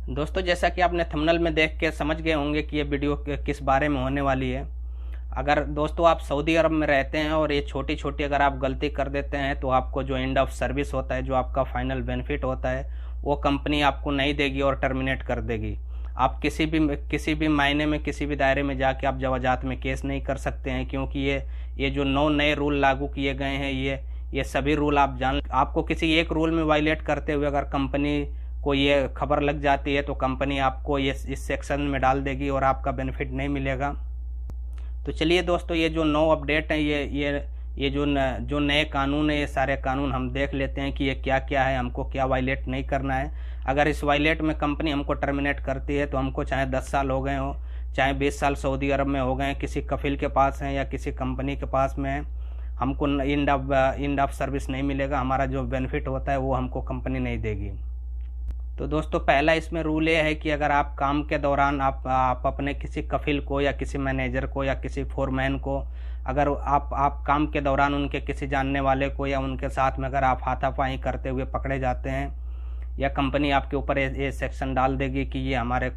दोस्तों, जैसा कि आपने थंबनेल में देख के समझ गए होंगे कि ये वीडियो किस बारे में होने वाली है। अगर दोस्तों आप सऊदी अरब में रहते हैं और ये छोटी छोटी अगर आप गलती कर देते हैं तो आपको जो एंड ऑफ सर्विस होता है, जो आपका फाइनल बेनिफिट होता है, वो कंपनी आपको नहीं देगी और टर्मिनेट कर देगी। आप किसी भी मायने में, किसी भी दायरे में जाके आप जवाजात में केस नहीं कर सकते हैं, क्योंकि ये जो 9 नए रूल लागू किए गए हैं, ये सभी रूल आपको किसी एक रूल में वायलेट करते हुए अगर कंपनी को ये खबर लग जाती है तो कंपनी आपको ये इस सेक्शन में डाल देगी और आपका बेनिफिट नहीं मिलेगा। तो चलिए दोस्तों, ये जो 9 अपडेट हैं, ये जो नए कानून है, ये सारे कानून हम देख लेते हैं कि ये क्या क्या है, हमको क्या वायलेट नहीं करना है। अगर इस वायलेट में कंपनी हमको टर्मिनेट करती है तो हमको चाहे 10 साल हो गए हो, चाहे 20 साल सऊदी अरब में हो गए, किसी कफिल के पास हैं या किसी कंपनी के पास में है, हमको एंड ऑफ सर्विस नहीं मिलेगा। हमारा जो बेनिफिट होता है वो हमको कंपनी नहीं देगी। तो दोस्तों, पहला इसमें रूल ये है कि अगर आप काम के दौरान आप अपने किसी कफिल को या किसी मैनेजर को या किसी फोरमैन को, अगर आप काम के दौरान उनके किसी जानने वाले को या उनके साथ में अगर आप हाथापाई करते हुए पकड़े जाते हैं, या कंपनी आपके ऊपर ये सेक्शन डाल देगी कि ये हमारे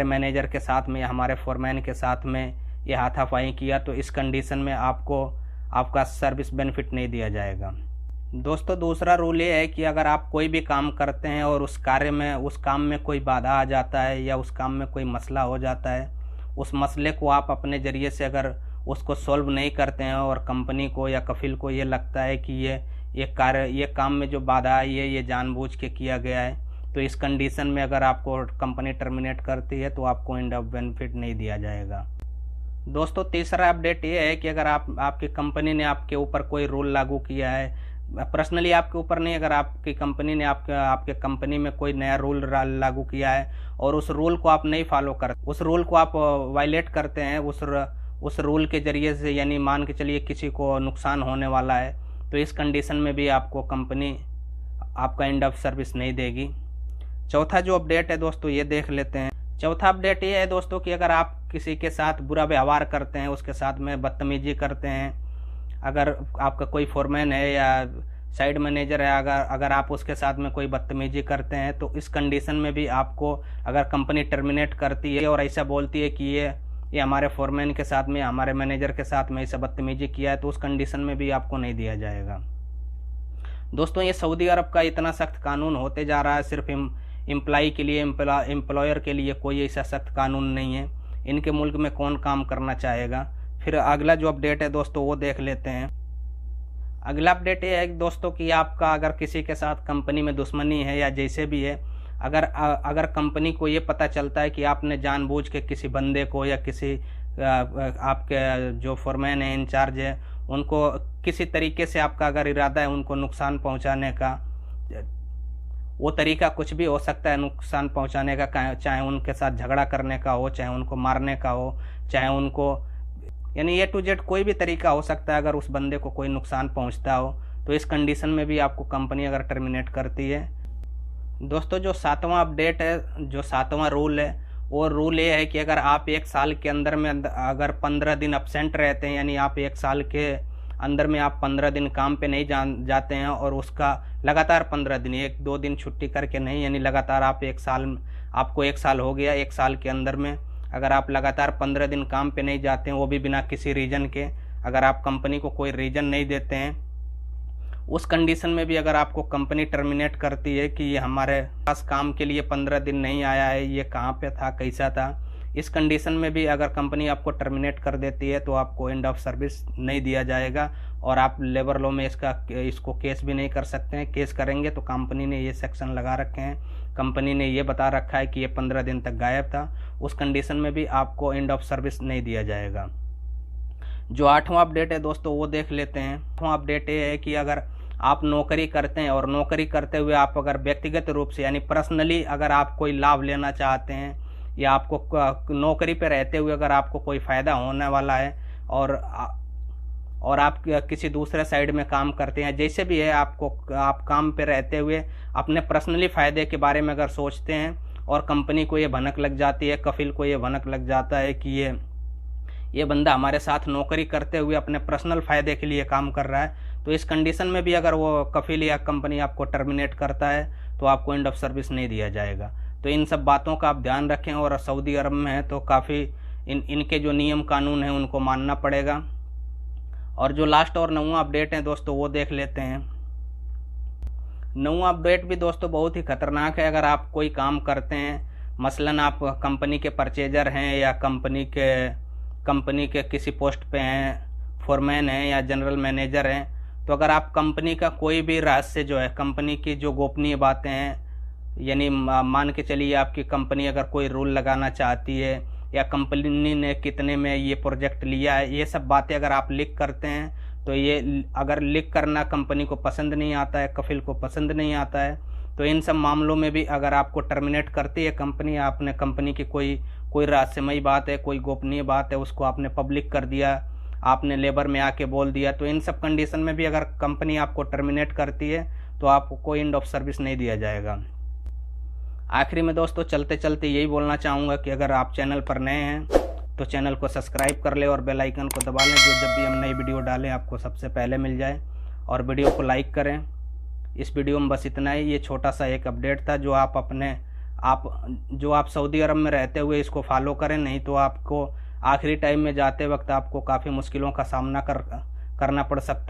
मैनेजर के साथ में या हमारे फोरमैन के साथ में ये हाथापाई किया, तो इस कंडीशन में आपका सर्विस बेनिफिट नहीं दिया जाएगा। दोस्तों, दूसरा रूल ये है कि अगर आप कोई भी काम करते हैं और उस काम में कोई बाधा आ जाता है या उस काम में कोई मसला हो जाता है, उस मसले को आप अपने ज़रिए से अगर उसको सॉल्व नहीं करते हैं और कंपनी को या कफिल को ये लगता है कि ये काम में जो बाधा आई है ये जानबूझ के किया गया है, तो इस कंडीशन में अगर आपको कंपनी टर्मिनेट करती है तो आपको एंड ऑफ बेनिफिट नहीं दिया जाएगा। दोस्तों, तीसरा अपडेट ये है कि अगर आपकी कंपनी ने आपके ऊपर कोई रूल लागू किया है, पर्सनली आपके ऊपर नहीं, अगर आपकी कंपनी ने आपके कंपनी में कोई नया रूल लागू किया है और उस रूल को आप नहीं फॉलो करते, उस रूल को आप वायलेट करते हैं, उस रूल के जरिए से, यानी मान के चलिए किसी को नुकसान होने वाला है, तो इस कंडीशन में भी आपको कंपनी आपका एंड ऑफ सर्विस नहीं देगी। चौथा जो अपडेट है दोस्तों, ये देख लेते हैं। चौथा अपडेट ये है दोस्तों कि अगर आप किसी के साथ बुरा व्यवहार करते हैं, उसके साथ में बदतमीजी करते हैं, अगर आपका कोई फोरमैन है या साइड मैनेजर है, अगर आप उसके साथ में कोई बदतमीजी करते हैं, तो इस कंडीशन में भी आपको अगर कंपनी टर्मिनेट करती है और ऐसा बोलती है कि ये हमारे फोरमैन के साथ में, हमारे मैनेजर के साथ में ऐसा बदतमीजी किया है, तो उस कंडीशन में भी आपको नहीं दिया जाएगा। दोस्तों, ये सऊदी अरब का इतना सख्त कानून होते जा रहा है, सिर्फ एम्प्लॉय के लिए, एम्प्लॉयर के लिए कोई ऐसा सख्त कानून नहीं है। इनके मुल्क में कौन काम करना चाहेगा। फिर अगला जो अपडेट है दोस्तों, वो देख लेते हैं। अगला अपडेट ये है दोस्तों कि आपका अगर किसी के साथ कंपनी में दुश्मनी है या जैसे भी है, अगर कंपनी को ये पता चलता है कि आपने जानबूझ के किसी बंदे को या किसी आपके जो फोरमैन है, इंचार्ज है, उनको किसी तरीके से आपका अगर इरादा है उनको नुकसान पहुंचाने का, वो तरीका कुछ भी हो सकता है नुकसान पहुंचाने का, चाहे उनके साथ झगड़ा करने का हो, चाहे उनको मारने का हो, चाहे उनको, यानी ए टू जेड कोई भी तरीका हो सकता है। अगर उस बंदे को कोई नुकसान पहुंचता हो तो इस कंडीशन में भी आपको कंपनी अगर टर्मिनेट करती है। दोस्तों, जो 7वां अपडेट है, जो 7वां रूल है, वो रूल ये है कि अगर आप 1 साल के अंदर में अगर 15 दिन अपसेंट रहते हैं, यानी आप 1 साल के अंदर में आप 15 दिन काम पे नहीं जाते हैं और उसका लगातार 15 दिन, 1-2 दिन छुट्टी करके नहीं, यानी लगातार आप 1 साल, आपको 1 साल हो गया, 1 साल के अंदर में अगर आप लगातार 15 दिन काम पे नहीं जाते हैं, वो भी बिना किसी रीज़न के, अगर आप कंपनी को कोई रीज़न नहीं देते हैं, उस कंडीशन में भी अगर आपको कंपनी टर्मिनेट करती है कि ये हमारे पास काम के लिए 15 दिन नहीं आया है, ये कहाँ पे था, कैसा था, इस कंडीशन में भी अगर कंपनी आपको टर्मिनेट कर देती है तो आपको एंड ऑफ सर्विस नहीं दिया जाएगा और आप लेबर लॉ में इसको केस भी नहीं कर सकते हैं। केस करेंगे तो कंपनी ने ये सेक्शन लगा रखे हैं, कंपनी ने ये बता रखा है कि ये 15 दिन तक गायब था, उस कंडीशन में भी आपको एंड ऑफ सर्विस नहीं दिया जाएगा। जो 8वां अपडेट है दोस्तों, वो देख लेते हैं। 8वां अपडेट ये है कि अगर आप नौकरी करते हैं और नौकरी करते हुए आप अगर व्यक्तिगत रूप से, यानी पर्सनली अगर आप कोई लाभ लेना चाहते हैं या आपको नौकरी पे रहते हुए अगर आपको कोई फ़ायदा होने वाला है और आप किसी दूसरे साइड में काम करते हैं, जैसे भी है, आप काम पे रहते हुए अपने पर्सनली फ़ायदे के बारे में अगर सोचते हैं और कंपनी को ये भनक लग जाती है, कफिल को ये भनक लग जाता है कि ये बंदा हमारे साथ नौकरी करते हुए अपने पर्सनल फ़ायदे के लिए काम कर रहा है, तो इस कंडीशन में भी अगर वो कफिल या कंपनी आपको टर्मिनेट करता है तो आपको एंड ऑफ सर्विस नहीं दिया जाएगा। तो इन सब बातों का आप ध्यान रखें। और सऊदी अरब में है तो काफ़ी इनके जो नियम कानून हैं उनको मानना पड़ेगा। और जो लास्ट और 9वां अपडेट है दोस्तों वो देख लेते हैं। 9वां अपडेट भी दोस्तों बहुत ही खतरनाक है। अगर आप कोई काम करते हैं, मसलन आप कंपनी के परचेजर हैं या कंपनी के किसी पोस्ट पे हैं, फोरमैन हैं या जनरल मैनेजर हैं, तो अगर आप कंपनी का कोई भी रहस्य जो है, कंपनी की जो गोपनीय बातें हैं, यानी मान के चलिए आपकी कंपनी अगर कोई रूल लगाना चाहती है या कंपनी ने कितने में ये प्रोजेक्ट लिया है, ये सब बातें अगर आप लीक करते हैं तो ये अगर लीक करना कंपनी को पसंद नहीं आता है, कफिल को पसंद नहीं आता है, तो इन सब मामलों में भी अगर आपको टर्मिनेट करती है कंपनी, आपने कंपनी की कोई रहस्यमयी बात है, कोई गोपनीय बात है, उसको आपने पब्लिक कर दिया, आपने लेबर में आके बोल दिया, तो इन सब कंडीशन में भी अगर कंपनी आपको टर्मिनेट करती है तो आपको कोई एंड ऑफ सर्विस नहीं दिया जाएगा। आखिरी में दोस्तों चलते चलते यही बोलना चाहूँगा कि अगर आप चैनल पर नए हैं तो चैनल को सब्सक्राइब कर ले और बेल आइकन को दबा लें, जो जब भी हम नई वीडियो डालें आपको सबसे पहले मिल जाए। और वीडियो को लाइक करें। इस वीडियो में बस इतना ही। ये छोटा सा एक अपडेट था जो आप सऊदी अरब में रहते हुए इसको फॉलो करें, नहीं तो आपको आखिरी टाइम में जाते वक्त आपको काफ़ी मुश्किलों का सामना करना पड़ सकता है।